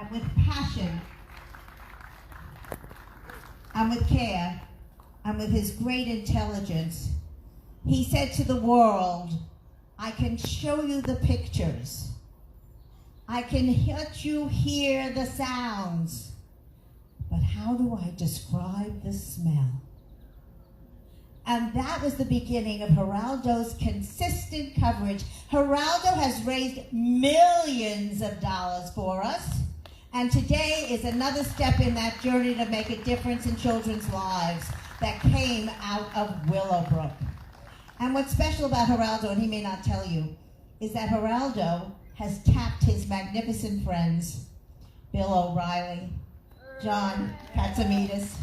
and with passion, and with care, and with his great intelligence, he said to the world, I can show you the pictures. I can let you hear the sounds. But how do I describe the smell? And that was the beginning of Geraldo's consistent coverage. Geraldo has raised millions of dollars for us. And today is another step in that journey to make a difference in children's lives that came out of Willowbrook. And what's special about Geraldo, and he may not tell you, is that Geraldo has tapped his magnificent friends, Bill O'Reilly, John Katsamidas,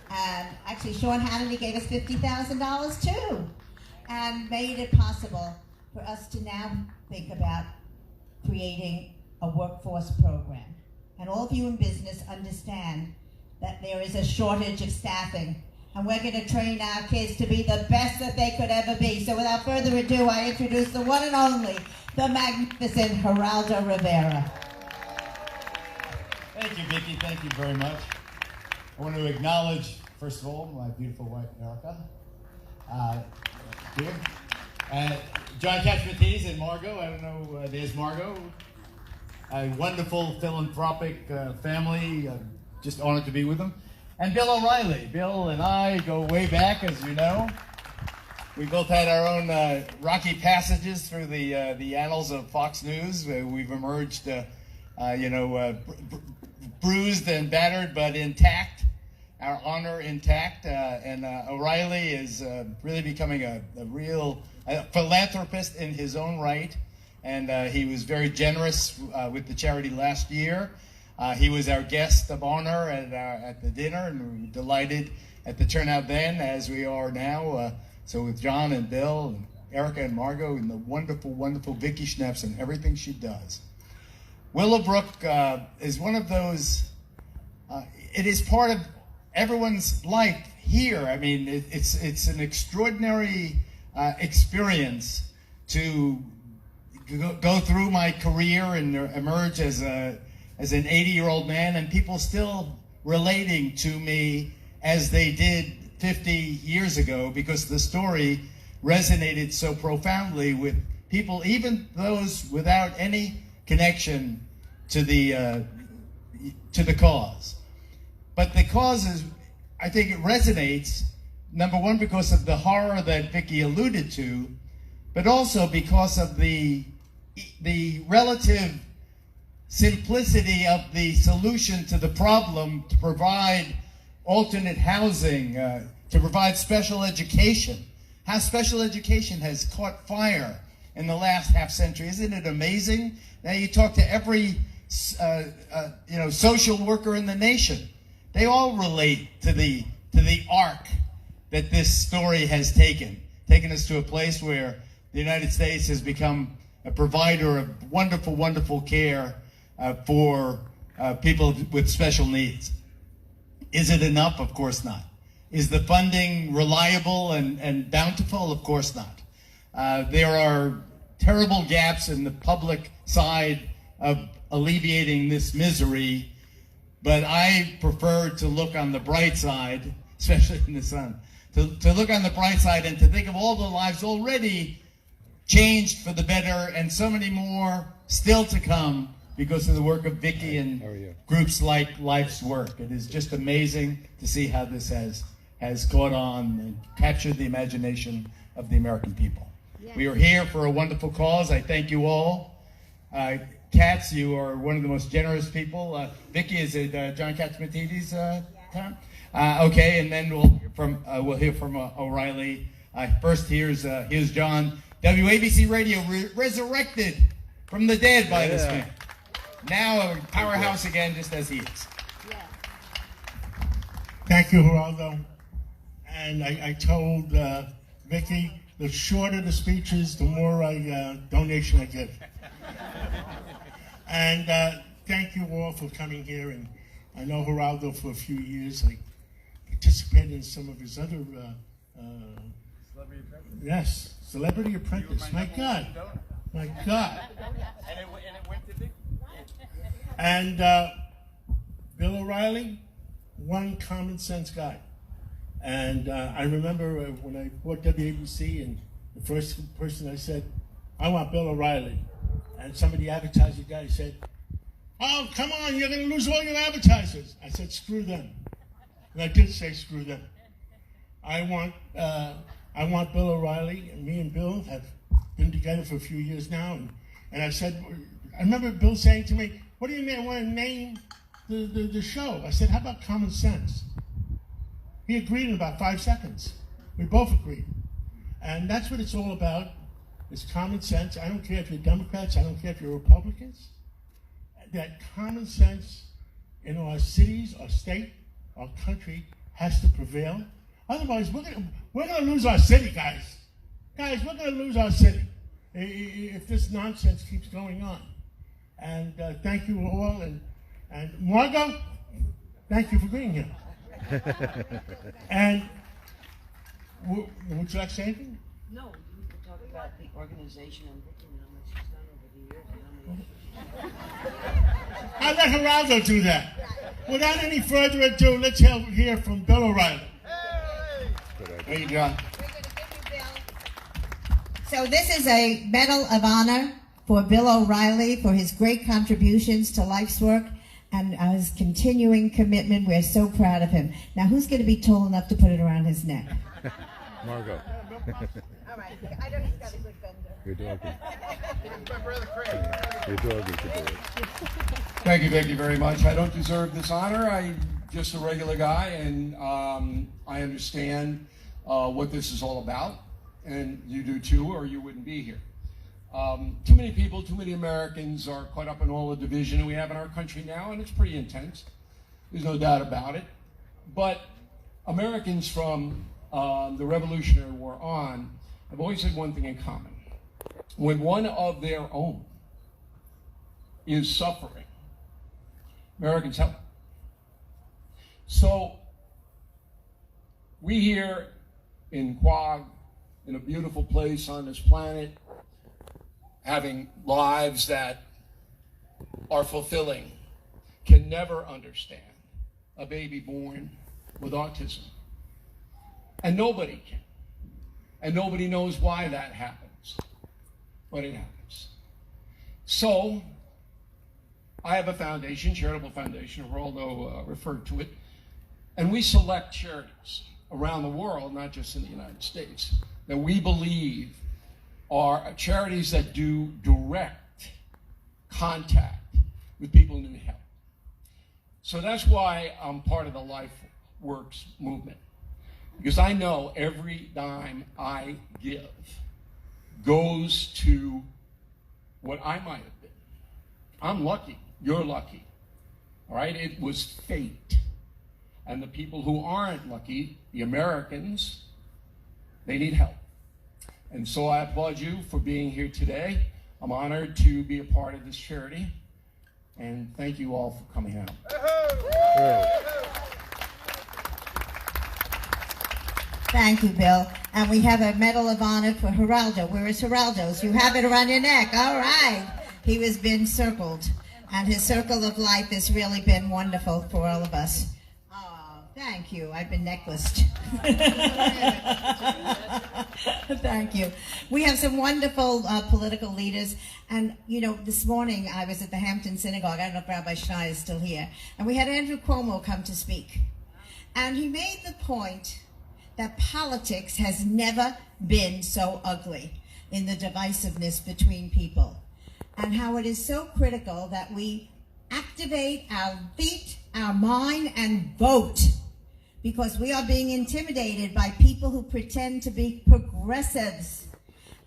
and actually Sean Hannity gave us $50,000 too, and made it possible for us to now think about creating a workforce program. And all of you in business understand that there is a shortage of staffing, and we're going to train our kids to be the best that they could ever be. So without further ado, I introduce the one and only, the magnificent Geraldo Rivera. Thank you, Vicki. Thank you very much. I want to acknowledge, first of all, my beautiful wife, Erica. Here. John Katsamidas and Margot. I don't know, there's Margot. A wonderful philanthropic family. Just honored to be with them. And Bill O'Reilly. Bill and I go way back, as you know. We both had our own rocky passages through the annals of Fox News. We've emerged, bruised and battered, but intact. Our honor intact. And O'Reilly is really becoming a real philanthropist in his own right. And he was very generous with the charity last year. He was our guest of honor at the dinner, and we were delighted at the turnout then, as we are now. So with John and Bill and Erica and Margot and the wonderful, wonderful Vicki Schneps and everything she does. Willowbrook is one of those, it is part of everyone's life here. I mean, it's an extraordinary experience to go through my career and emerge as an 80-year-old man, and people still relating to me as they did 50 years ago, because the story resonated so profoundly with people, even those without any connection to the cause. But the cause is, I think it resonates, number one, because of the horror that Vicki alluded to, but also because of the relative simplicity of the solution to the problem, to provide alternate housing, to provide special education. How special education has caught fire in the last half century. Isn't it amazing? Now you talk to every social worker in the nation. They all relate to the arc that this story has taken us to a place where the United States has become a provider of wonderful, wonderful care for people with special needs. Is it enough? Of course not. Is the funding reliable and bountiful? Of course not. There are terrible gaps in the public side of alleviating this misery, but I prefer to look on the bright side, especially in the sun, to look on the bright side and to think of all the lives already changed for the better, and so many more still to come because of the work of Vicki and groups like Life's Work. It is just amazing to see how this has caught on and captured the imagination of the American people. Yes. We are here for a wonderful cause. I thank you all. Katz, you are one of the most generous people. Vicki, is it John Katsamidas' time? Okay, and then we'll hear from O'Reilly. First, here's John. WABC Radio resurrected from the dead by this man. Now a powerhouse again, just as he is. Yeah. Thank you, Geraldo. And I told Vicki, the shorter the speeches, the more donation I give. And thank you all for coming here. And I know Geraldo for a few years. I participated in some of his other Celebrity Apprentice? Yes, Celebrity Apprentice. My God. My God. And it went to Vicki. And Bill O'Reilly, one common sense guy. And I remember when I bought WABC, and the first person I said, I want Bill O'Reilly. And some of the advertising guys said, oh, come on, you're going to lose all your advertisers. I said, screw them. And I did say screw them. I want Bill O'Reilly, and me and Bill have been together for a few years now. And I said, I remember Bill saying to me, what do you want to name the show? I said, how about Common Sense? He agreed in about 5 seconds. We both agreed. And that's what it's all about, is common sense. I don't care if you're Democrats, I don't care if you're Republicans. That common sense in our cities, our state, our country has to prevail. Otherwise, we're gonna lose our city, guys. Guys, we're gonna lose our city if this nonsense keeps going on. And thank you all. And Margot, thank you for being here. And would you like to say anything? No, you need to talk about the organization and Vicky and how much she's done over the years. I'll let Geraldo do that. Without any further ado, let's hear from Bill O'Reilly. Thank you, John. We're going to give you Bill. So this is a Medal of Honor for Bill O'Reilly for his great contributions to life's work and his continuing commitment. We're so proud of him. Now, who's going to be tall enough to put it around his neck? Margot. All right. I know he's got a good bender. You're doing You're doing today. Thank you very much. I don't deserve this honor. I'm just a regular guy, and I understand what this is all about, and you do too, or you wouldn't be here. Too many people, too many Americans are caught up in all the division we have in our country now, and it's pretty intense. There's no doubt about it. But Americans from the Revolutionary War on have always had one thing in common. When one of their own is suffering, Americans help. So we here in Quag, in a beautiful place on this planet, having lives that are fulfilling, can never understand a baby born with autism. And nobody can. And nobody knows why that happens. But it happens. So, I have a foundation, charitable foundation, Geraldo referred to it, and we select charities around the world, not just in the United States, that we believe are charities that do direct contact with people who need help. So that's why I'm part of the LifeWorks movement, because I know every dime I give goes to what I might have been. I'm lucky. You're lucky. All right? It was fate. And the people who aren't lucky, the Americans, they need help. And so I applaud you for being here today. I'm honored to be a part of this charity. And thank you all for coming out. Thank you, Bill. And we have a Medal of Honor for Geraldo. Where is Geraldo's? You have it around your neck. All right. He has been circled. And his circle of life has really been wonderful for all of us. Oh, thank you. I've been necklaced. Thank you. We have some wonderful political leaders. And, you know, this morning I was at the Hamptons Synagogue. I don't know if Rabbi Schneider is still here. And we had Andrew Cuomo come to speak. And he made the point that politics has never been so ugly in the divisiveness between people, and how it is so critical that we activate our feet, our mind, and vote, because we are being intimidated by people who pretend to be progressives.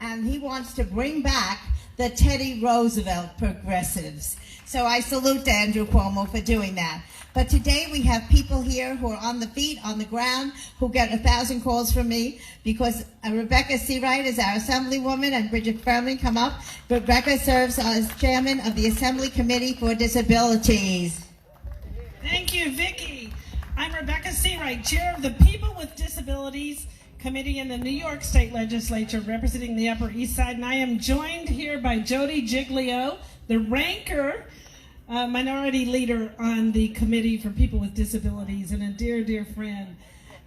And he wants to bring back the Teddy Roosevelt progressives. So I salute Andrew Cuomo for doing that. But today we have people here who are on the feet, on the ground, who get 1,000 calls from me, because Rebecca Seawright is our Assemblywoman, and Bridget Furman, come up. Rebecca serves as chairman of the Assembly Committee for Disabilities. Thank you, Vicki. I'm Rebecca Seawright, chair of the People with Disabilities Committee in the New York State Legislature, representing the Upper East Side, and I am joined here by Jody Giglio, the ranker minority leader on the Committee for People with Disabilities and a dear, dear friend.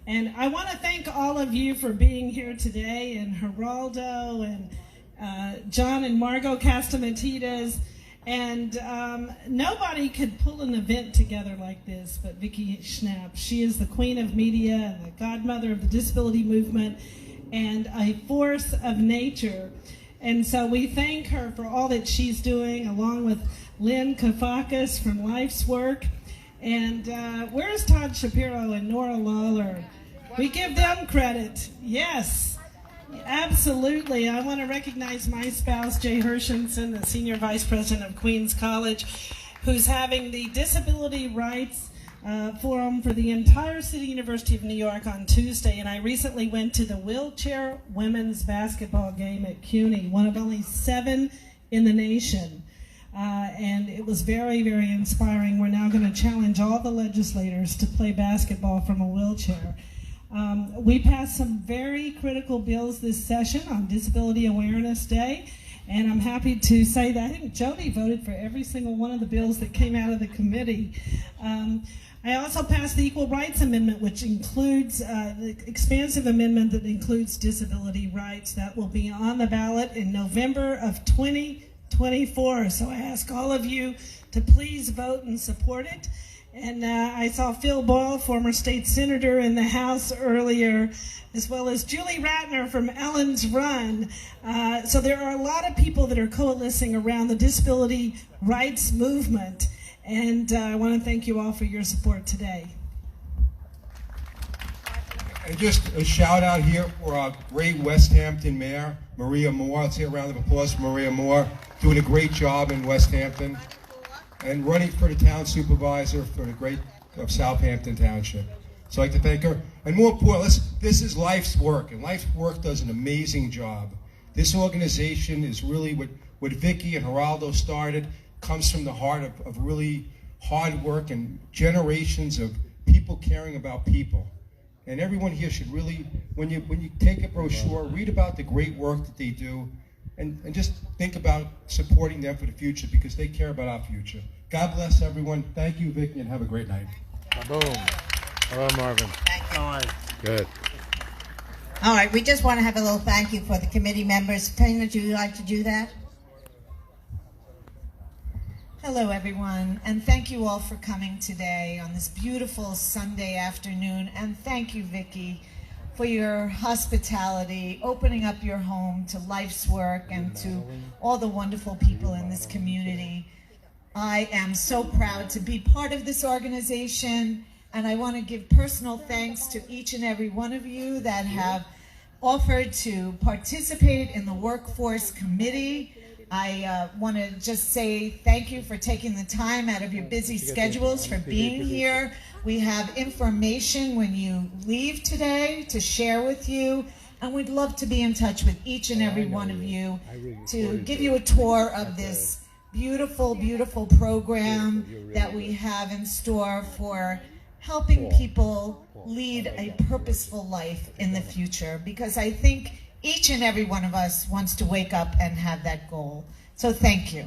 And I want to thank all of you for being here today, and Geraldo and John and Margot Castamatides. And nobody could pull an event together like this but Vicki Schneps. She is the queen of media and the godmother of the disability movement and a force of nature. And so we thank her for all that she's doing, along with Lynn Kafakis from Life's Work. And where's Todd Shapiro and Nora Lawler? We give them credit. Yes. Absolutely. I want to recognize my spouse, Jay Hershenson, the Senior Vice President of Queens College, who's having the Disability Rights Forum for the entire City University of New York on Tuesday. And I recently went to the wheelchair women's basketball game at CUNY, one of only 7 in the nation. And it was very, very inspiring. We're now going to challenge all the legislators to play basketball from a wheelchair. We passed some very critical bills this session on Disability Awareness Day, and I'm happy to say that I think Jody voted for every single one of the bills that came out of the committee. I also passed the Equal Rights Amendment, which includes the expansive amendment that includes disability rights. That will be on the ballot in November of 2024. So I ask all of you to please vote and support it. And I saw Phil Boyle, former state senator in the House earlier, as well as Julie Ratner from Ellen's Run. So there are a lot of people that are coalescing around the disability rights movement. And I want to thank you all for your support today. And just a shout out here for our great West Hampton mayor, Maria Moore. Let's hear a round of applause for Maria Moore, doing a great job in West Hampton. And running for the town supervisor for the great of Southampton Township. So I'd like to thank her. And more importantly, this is Life's Work, and Life's Work does an amazing job. This organization is really what Vicki and Geraldo started, comes from the heart of really hard work and generations of people caring about people. And everyone here should really, when you take a brochure, read about the great work that they do, and just think about supporting them for the future, because they care about our future. God bless everyone. Thank you, Vicki, and have a great night. Boom. Hello, Marvin. Thank you. All right. Good. All right, we just want to have a little thank you for the committee members. Tina, would you like to do that? Hello, everyone, and thank you all for coming today on this beautiful Sunday afternoon. And thank you, Vicki, for your hospitality, opening up your home to Life's Work and to all the wonderful people in this community. I am so proud to be part of this organization, and I want to give personal thanks to each and every one of you that have offered to participate in the Workforce Committee. I want to just say thank you for taking the time out of your busy schedules for being here. We have information when you leave today to share with you, and we'd love to be in touch with each and every one of you to give you a tour of this beautiful, beautiful program that we have in store for helping people lead a purposeful life in the future, because I think each and every one of us wants to wake up and have that goal. So thank you.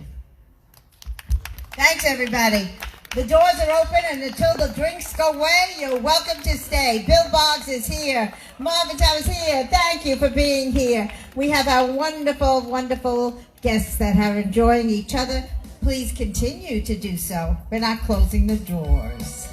Thanks, everybody. The doors are open, and until the drinks go away, you're welcome to stay. Bill Boggs is here. Marvin Tower is here. Thank you for being here. We have our wonderful, wonderful guests that are enjoying each other. Please continue to do so. We're not closing the doors.